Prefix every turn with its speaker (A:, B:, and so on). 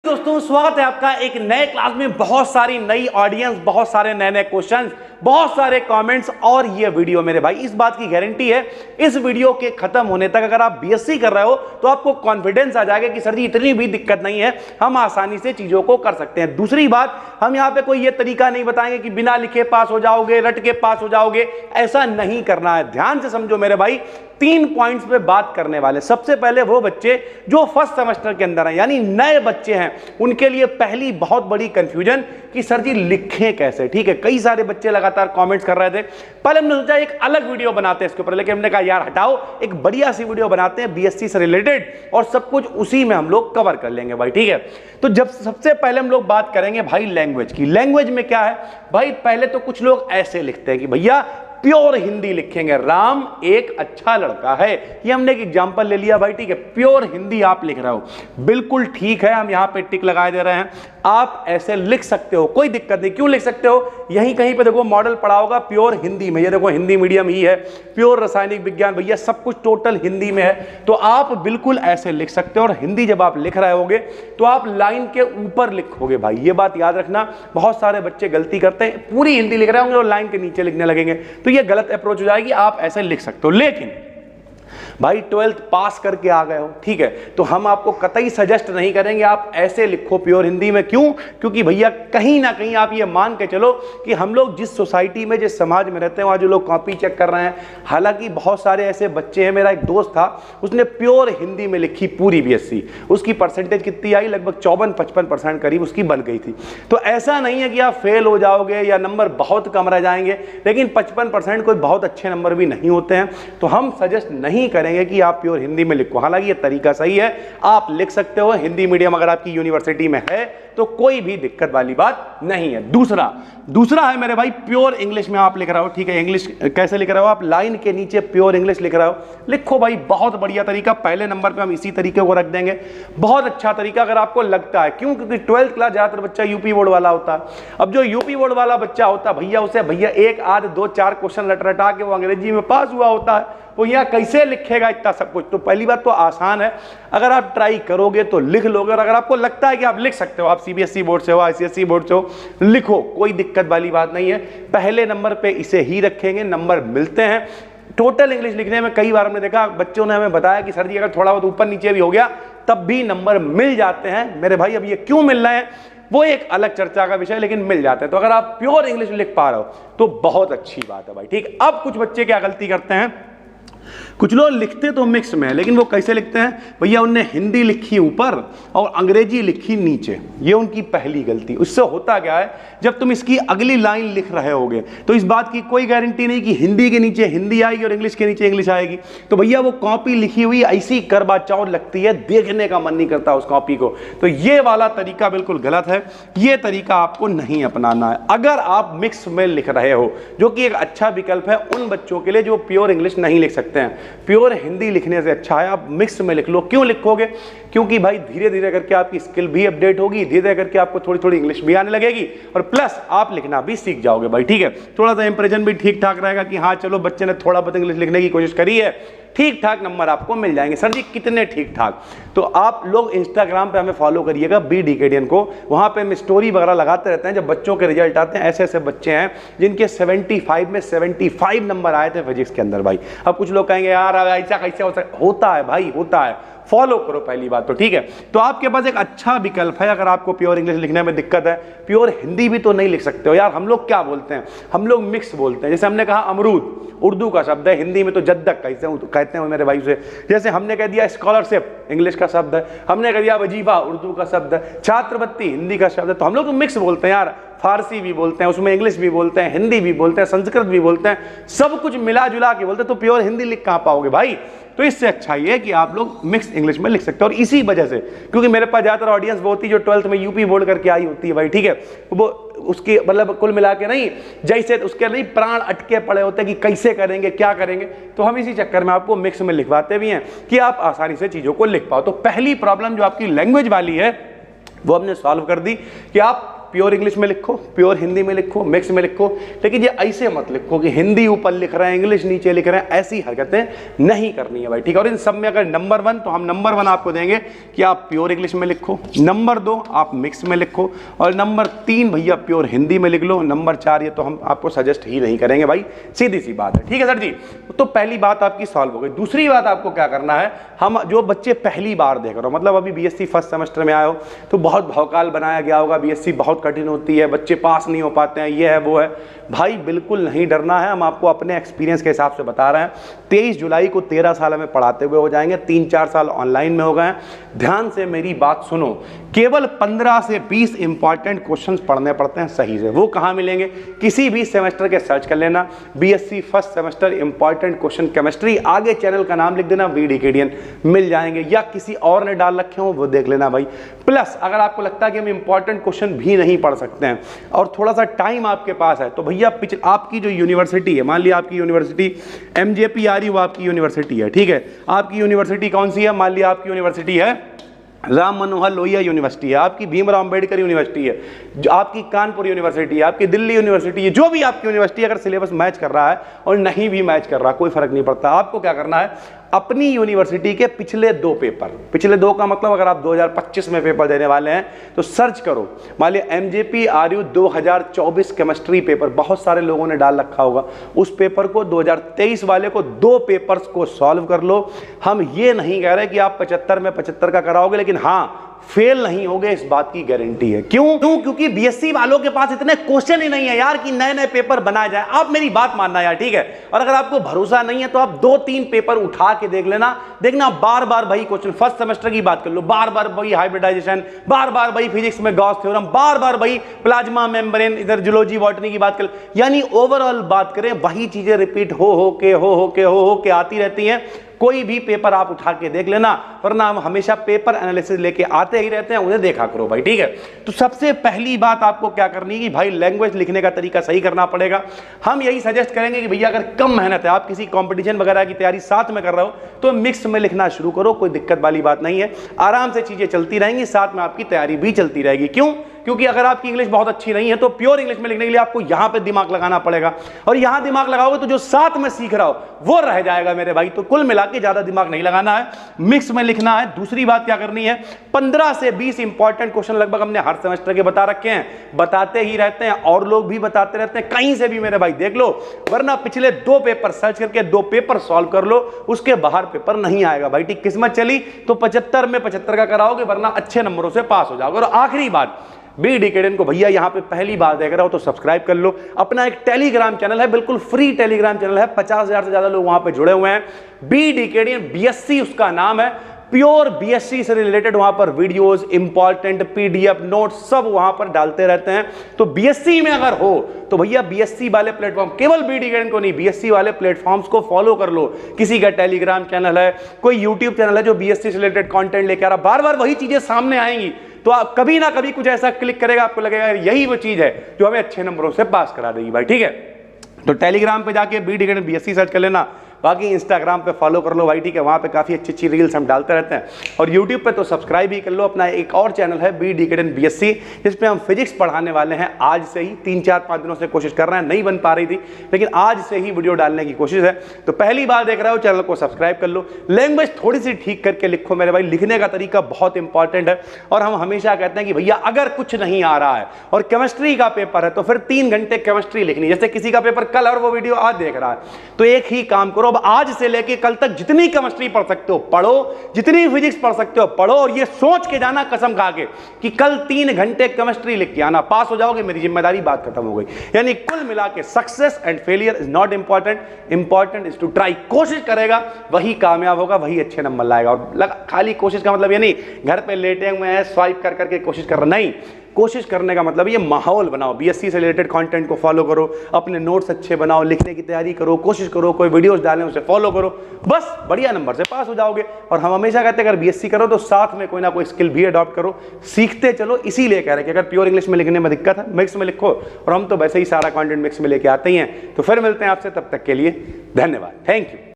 A: दोस्तों स्वागत है आपका एक नए क्लास में। बहुत सारी नई ऑडियंस, बहुत सारे नए नए क्वेश्चंस, बहुत सारे कमेंट्स और ये वीडियो मेरे भाई इस बात की गारंटी है, इस वीडियो के खत्म होने तक अगर आप बीएससी कर रहे हो तो आपको कॉन्फिडेंस आ जाएगा कि सर जी इतनी भी दिक्कत नहीं है, हम आसानी से चीजों को कर सकते हैं। दूसरी बात, हम यहां पे कोई ये तरीका नहीं बताएंगे कि बिना लिखे पास हो जाओगे, रट के पास हो जाओगे, ऐसा नहीं करना है। ध्यान से समझो मेरे भाई, 3 पॉइंट्स पे बात करने वाले। सबसे पहले वो बच्चे जो फर्स्ट सेमेस्टर के अंदर हैं, यानी नए बच्चे हैं, उनके लिए पहली बहुत बड़ी कंफ्यूजन कि सर जी लिखें कैसे। ठीक है, कई सारे बच्चे लगातार कमेंट्स कर रहे थे। पहले हमने सोचा एक अलग वीडियो बनाते हैं इसके ऊपर, लेकिन हमने कहा यार हटाओ, एक बढ़िया सी वीडियो बनाते हैं बीएससी से रिलेटेड और सब कुछ उसी में हम लोग कवर कर लेंगे भाई। ठीक है, तो जब सबसे पहले हम लोग बात करेंगे भाई लैंग्वेज की। लैंग्वेज में क्या है भाई, पहले तो कुछ लोग ऐसे लिखते हैं कि भैया प्योर हिंदी लिखेंगे, राम एक अच्छा लड़का है। ये हमने एक एग्जांपल ले लिया भाई। ठीक है, प्योर हिंदी आप लिख रहे हो, बिल्कुल ठीक है, हम यहां पे टिक लगाए दे रहे हैं। आप ऐसे लिख सकते हो, कोई दिक्कत नहीं। क्यों लिख सकते हो, यहीं कहीं पे देखो मॉडल पड़ा होगा प्योर हिंदी में, ये देखो हिंदी मीडियम ही है, प्योर रासायनिक विज्ञान, भैया सब कुछ टोटल हिंदी में है, तो आप बिल्कुल ऐसे लिख सकते हो। और हिंदी जब आप लिख रहे होगे तो आप लाइन के ऊपर लिखोगे भाई, ये बात याद रखना। बहुत सारे बच्चे गलती करते हैं, पूरी हिंदी लिख रहे होंगे और लाइन के नीचे लिखने लगेंगे, तो ये गलत अप्रोच हो जाएगी। आप ऐसे लिख सकते हो। लेकिन भाई 12th पास करके आ गए हो, ठीक है, तो हम आपको कतई सजेस्ट नहीं करेंगे आप ऐसे लिखो प्योर हिंदी में। क्यों? क्योंकि भैया कहीं ना कहीं आप ये मान के चलो कि हम लोग जिस सोसाइटी में, जिस समाज में रहते हैं, वहां जो लोग कॉपी चेक कर रहे हैं, हालांकि बहुत सारे ऐसे बच्चे हैं। मेरा एक दोस्त था, उसने प्योर हिंदी में लिखी पूरी बीएससी, उसकी परसेंटेज कितनी आई, लगभग 54-55% करीब उसकी बन गई थी। तो ऐसा नहीं है कि आप फेल हो जाओगे या नंबर बहुत कम रह जाएंगे, लेकिन 55% कोई बहुत अच्छे नंबर भी नहीं होते हैं। तो हम सजेस्ट नहीं करेंगे कि आप प्योर हिंदी में लिखो। हालांकि ये तरीका सही है, आप लिख सकते हो। हिंदी मीडियम अगर आपकी यूनिवर्सिटी में है तो कोई भी दिक्कत वाली बात नहीं है। दूसरा है मेरे भाई प्योर इंग्लिश में आप लिख रहे हो। ठीक है, इंग्लिश कैसे लिख रहे हो आप, लाइन के नीचे प्योर इंग्लिश लिख रहे हो, लिखो भाई, बहुत बढ़िया तरीका। पहले नंबर पे हम इसी तरीके को रख देंगे, बहुत अच्छा तरीका अगर आपको लगता है। क्यों? क्योंकि 12th क्लास ज्यादातर बच्चा यूपी बोर्ड वाला होता है। अब जो यूपी बोर्ड वाला बच्चा होता है भैया, उसे भैया 1 आध 2 4 क्वेश्चन रटा के वो अंग्रेजी में पास हुआ होता है, वो यहाँ कैसे लिखेगा इतना सब कुछ। तो पहली बात तो आसान है, अगर आप ट्राई करोगे तो लिख लोगे। और अगर आपको लगता है कि आप लिख सकते हो, आप सीबीएसई बोर्ड से हो, आईसीएसई बोर्ड से हो, लिखो, कोई दिक्कत वाली बात नहीं है। पहले नंबर पे इसे ही रखेंगे, नंबर मिलते हैं। टोटल इंग्लिश लिखने में कई बार हमने देखा, बच्चों ने हमें बताया कि सर जी अगर थोड़ा बहुत ऊपर नीचे भी हो गया तब भी नंबर मिल जाते हैं। मेरे भाई अब ये क्यों मिल रहे हैं वो एक अलग चर्चा का विषय, लेकिन मिल जाते हैं। तो अगर आप प्योर इंग्लिश लिख पा रहे हो तो बहुत अच्छी बात है भाई। ठीक, अब कुछ बच्चे क्या गलती करते हैं, कुछ लोग लिखते तो मिक्स में, लेकिन वो कैसे लिखते हैं भैया, उनने हिंदी लिखी ऊपर और अंग्रेजी लिखी नीचे। ये उनकी पहली गलती। उससे होता क्या है, जब तुम इसकी अगली लाइन लिख रहे होगे तो इस बात की कोई गारंटी नहीं कि हिंदी के नीचे हिंदी आएगी और इंग्लिश के नीचे इंग्लिश आएगी। तो भैया वो कॉपी लिखी हुई ऐसी करबा चौड़ लगती है, देखने का मन नहीं करता उस कॉपी को। तो ये वाला तरीका बिल्कुल गलत है, ये तरीका आपको नहीं अपनाना है। अगर आप मिक्स में लिख रहे हो, जो कि एक अच्छा विकल्प है उन बच्चों के लिए जो प्योर इंग्लिश नहीं लिख सकते हैं, प्योर हिंदी लिखने से अच्छा है आप मिक्स में लिख लो। क्यों लिखोगे? क्योंकि भाई धीरे धीरे करके आपकी स्किल भी अपडेट होगी, धीरे धीरे करके आपको थोड़ी थोड़ी इंग्लिश भी आने लगेगी और प्लस आप लिखना भी सीख जाओगे भाई। ठीक है, थोड़ा सा इंप्रेशन भी ठीक ठाक रहेगा कि हाँ चलो बच्चे ने थोड़ा बहुत इंग्लिश लिखने की कोशिश करी है, ठीक ठाक नंबर आपको मिल जाएंगे। सर जी कितने ठीक ठाक? तो आप लोग इंस्टाग्राम पे हमें फॉलो करिएगा BDKDN को, वहां पे हम स्टोरी वगैरह लगाते रहते हैं। जब बच्चों के रिजल्ट आते हैं, ऐसे ऐसे बच्चे हैं जिनके 75 में 75 नंबर आए थे फिजिक्स के अंदर भाई। अब कुछ लोग कहेंगे यार ऐसा कैसे होता है भाई, होता है। फॉलो करो पहली बात तो। ठीक है, तो आपके पास एक अच्छा विकल्प है। अगर आपको प्योर इंग्लिश लिखने में दिक्कत है, प्योर हिंदी भी तो नहीं लिख सकते हो यार। हम लोग क्या बोलते हैं, हम लोग मिक्स बोलते हैं। जैसे हमने कहा अमरूद उर्दू का शब्द है, हिंदी में तो जद्दक कहते हैं मेरे भाई से। जैसे हमने कह दिया स्कॉलरशिप इंग्लिश का शब्द है, हमने कह दिया वजीफा उर्दू का शब्द है, छात्रवृत्ति हिंदी का शब्द है। तो हम लोग तो मिक्स बोलते हैं यार, फारसी भी बोलते हैं, उसमें इंग्लिश भी बोलते हैं, हिंदी भी बोलते हैं, संस्कृत भी बोलते हैं, सब कुछ मिला जुला के बोलते हैं। तो प्योर हिंदी लिख कहाँ पाओगे भाई? तो इससे अच्छा ये है कि आप लोग मिक्स इंग्लिश में लिख सकते हो। और इसी वजह से, क्योंकि मेरे पास ज्यादातर ऑडियंस वो होती है जो 12th में यूपी बोर्ड करके आई होती है भाई। ठीक है, वो उसकी मतलब कुल मिला के नहीं, जैसे उसके नहीं प्राण अटके पड़े होते हैं कि कैसे करेंगे, क्या करेंगे। तो हम इसी चक्कर में आपको मिक्स में लिखवाते भी हैं कि आप आसानी से चीजों को लिख पाओ। तो पहली प्रॉब्लम जो आपकी लैंग्वेज वाली है वो हमने सॉल्व कर दी कि आप प्योर इंग्लिश में लिखो, प्योर हिंदी में लिखो, मिक्स में लिखो, लेकिन ये ऐसे मत लिखो कि हिंदी ऊपर लिख रहे हैं इंग्लिश नीचे लिख रहे हैं, ऐसी हरकतें नहीं करनी है भाई, ठीक है। और इन सब में अगर नंबर 1 तो हम नंबर 1 आपको देंगे कि आप प्योर इंग्लिश में लिखो, नंबर 2 आप मिक्स में लिखो, और नंबर 3 भैया प्योर हिंदी में लिख लो, नंबर 4 ये तो हम आपको सजेस्ट ही नहीं करेंगे भाई, सीधी सी बात है, ठीक है सर जी। तो पहली बात आपकी सॉल्व हो गई। दूसरी बात आपको क्या करना है, हम जो बच्चे पहली बार देख रहे हो, मतलब अभी बीएससी फर्स्ट सेमेस्टर में आए हो, तो बहुत भौकाल बनाया गया होगा, बीएससी बहुत कठिन होती है, बच्चे पास नहीं हो पाते हैं, ये है वो है, भाई बिल्कुल नहीं डरना है। हम आपको अपने एक्सपीरियंस के हिसाब से बता रहे हैं। 23 जुलाई को 13 साल हमें पढ़ाते हुए हो जाएंगे, 3-4 साल ऑनलाइन में हो गए। ध्यान से मेरी बात सुनो, केवल 15 से 20 इंपॉर्टेंट क्वेश्चंस पढ़ने पड़ते हैं सही से। वो कहाँ मिलेंगे, किसी भी सेमेस्टर के सर्च कर लेना, BSc first semester important question chemistry, आगे चैनल का नाम लिख देना वीडिकेडियन, मिल जाएंगे, या किसी और ने डाल रखे हो वो देख लेना भाई। प्लस अगर आपको लगता है कि हम इंपॉर्टेंट क्वेश्चन भी नहीं पढ़ सकते हैं और थोड़ा सा टाइम आपके पास है, तो भैया आपकी जो यूनिवर्सिटी है, मान लिया आपकी यूनिवर्सिटी MJPRU वो आपकी यूनिवर्सिटी है, ठीक है। आपकी यूनिवर्सिटी कौन सी है, मान लिया आपकी यूनिवर्सिटी है राम मनोहर लोहिया यूनिवर्सिटी है, आपकी भीमराव अंबेडकर यूनिवर्सिटी है, जो आपकी कानपुर यूनिवर्सिटी है, आपकी दिल्ली यूनिवर्सिटी है, जो भी आपकी यूनिवर्सिटी अगर सिलेबस मैच कर रहा है और नहीं भी मैच कर रहा, कोई फर्क नहीं पड़ता। आपको क्या करना है, अपनी यूनिवर्सिटी के पिछले 2 पेपर, पिछले 2 का मतलब अगर आप 2025 में पेपर देने वाले हैं तो सर्च करो, मान लिया MJPRU 2024 केमिस्ट्री पेपर, बहुत सारे लोगों ने डाल रखा होगा, उस पेपर को 2023 वाले को 2 पेपर्स को सॉल्व कर लो। हम ये नहीं कह रहे कि आप 75 में 75 का कराओगे, लेकिन हाँ फेल नहीं होगे, इस बात की गारंटी है। क्यों? क्योंकि बीएससी वालों के पास इतने क्वेश्चन ही नहीं है यार कि नए नए पेपर बनाए जाए। आप मेरी बात मानना यार, ठीक है। और अगर आपको भरोसा नहीं है तो आप 2-3 पेपर उठा के देख लेना, देखना बार बार वही क्वेश्चन। फर्स्ट सेमेस्टर की बात कर लो, बार बार वही हाइब्रिडाइजेशन, बार बार वही फिजिक्स में गॉस थ्योरम, बार बार वही प्लाज्मा मेम्ब्रेन, इधर जूलॉजी बॉटनी की बात कर, यानी ओवरऑल बात करें वही चीजें रिपीट हो के आती रहती हैं। कोई भी पेपर आप उठा के देख लेना, वरना हम हमेशा पेपर एनालिसिस लेके आते ही रहते हैं, उन्हें देखा करो भाई, ठीक है। तो सबसे पहली बात आपको क्या करनी है कि भाई लैंग्वेज लिखने का तरीका सही करना पड़ेगा। हम यही सजेस्ट करेंगे कि भैया अगर कम मेहनत है, आप किसी कंपटीशन वगैरह की तैयारी साथ में कर रहे हो, तो मिक्स में लिखना शुरू करो, कोई दिक्कत वाली बात नहीं है, आराम से चीजें चलती रहेंगी, साथ में आपकी तैयारी भी चलती रहेगी। क्यों? क्योंकि अगर आपकी इंग्लिश बहुत अच्छी नहीं है तो प्योर इंग्लिश में लिखने के लिए आपको यहां पे दिमाग लगाना पड़ेगा, और यहां दिमाग लगाओगे तो जो साथ में सीख रहा हो वो रह जाएगा मेरे भाई। तो कुल मिला के ज्यादा दिमाग नहीं लगाना है, मिक्स में लिखना है। दूसरी बात क्या करनी है, 15 से 20 इंपॉर्टेंट क्वेश्चन लगभग हमने हर सेमेस्टर के बता रखे हैं, बताते ही रहते हैं, और लोग भी बताते रहते हैं, कहीं से भी मेरे भाई देख लो, वरना पिछले 2 पेपर सर्च करके 2 पेपर सॉल्व कर लो, उसके बाहर पेपर नहीं आएगा भाई, ठीक। किस्मत चली तो 75 में 75 का कराओगे, वरना अच्छे नंबरों से पास हो जाओगे। और आखिरी बात, बीडीकेडियन को भैया यहां पे पहली बार देख रहा हो तो सब्सक्राइब कर लो। अपना एक टेलीग्राम चैनल है, बिल्कुल फ्री टेलीग्राम चैनल है, 50,000 से ज्यादा लोग वहां पे जुड़े हुए हैं। बीडीकेडियन बीएससी उसका नाम है, प्योर बीएससी से रिलेटेड वहां पर वीडियोस, इंपॉर्टेंट पीडीएफ नोट्स सब वहां पर डालते रहते हैं। तो बीएससी में अगर हो तो भैया बीएससी वाले प्लेटफॉर्म, केवल बीडीकेडियन को नहीं, बीएससी वाले प्लेटफॉर्म्स को फॉलो कर लो। किसी का टेलीग्राम चैनल है, कोई यूट्यूब चैनल है जो बीएससी से रिलेटेड कंटेंट लेकर आ रहा, बार बार वही चीजें सामने आएंगी, तो आप कभी ना कभी कुछ ऐसा क्लिक करेगा, आपको लगेगा यही वो चीज है जो हमें अच्छे नंबरों से पास करा देगी भाई, ठीक है। तो टेलीग्राम पे जाके बीडीकेडियन बीएससी सर्च कर लेना, बाकी इंस्टाग्राम पे फॉलो कर लो भाई, ठीक है, वहाँ पे काफ़ी अच्छी अच्छी रील्स हम डालते रहते हैं। और यूट्यूब पे तो सब्सक्राइब ही कर लो। अपना एक और चैनल है बीडीकेडियन बीएससी, जिसपे हम फिजिक्स पढ़ाने वाले हैं। आज से ही 3-4-5 दिनों से कोशिश कर रहे हैं, नहीं बन पा रही थी, लेकिन आज से ही वीडियो डालने की कोशिश है। तो पहली बार देख रहे हो, चैनल को सब्सक्राइब कर लो। लैंग्वेज थोड़ी सी ठीक करके लिखो मेरे भाई, लिखने का तरीका बहुत इंपॉर्टेंट है। और हम हमेशा कहते हैं कि भैया अगर कुछ नहीं आ रहा है और केमिस्ट्री का पेपर है तो फिर 3 घंटे केमिस्ट्री लिखनी। जैसे किसी का पेपर कल और वो वीडियो आज देख रहा है, तो एक ही काम करो, अब आज से लेके कल तक जितनी केमिस्ट्री पढ़ सकते हो पढ़ो, जितनी फिजिक्स पढ़ सकते हो पढ़ो, और ये सोच के जाना कसम खा के कि कल 3 घंटे केमिस्ट्री लिख के आना, पास हो जाओगे, मेरी जिम्मेदारी, बात खत्म हो गई। यानी कुल मिला के success and failure is not important, important is to try. कोशिश करेगा वही कामयाब होगा, वही अच्छे नंबर लाएगा। और खाली कोशिश का मतलब ये नहीं घर पे लेटे हुए हैं स्वाइप कर करके कोशिश कर रहा, नहीं। कोशिश करने का मतलब ये माहौल बनाओ, बीएससी से रिलेटेड कंटेंट को फॉलो करो, अपने नोट्स अच्छे बनाओ, लिखने की तैयारी करो, कोशिश करो, कोई वीडियोस डालें उसे फॉलो करो, बस बढ़िया नंबर से पास हो जाओगे। और हम हमेशा कहते हैं अगर बीएससी करो तो साथ में कोई ना कोई स्किल भी अडॉप्ट करो, सीखते चलो। इसीलिए कह रहे हैं कि अगर प्योर इंग्लिश में लिखने में दिक्कत है मिक्स में लिखो, और हम तो वैसे ही सारा कंटेंट मिक्स में लेके आते ही हैं। तो फिर मिलते हैं आपसे, तब तक के लिए धन्यवाद, थैंक यू।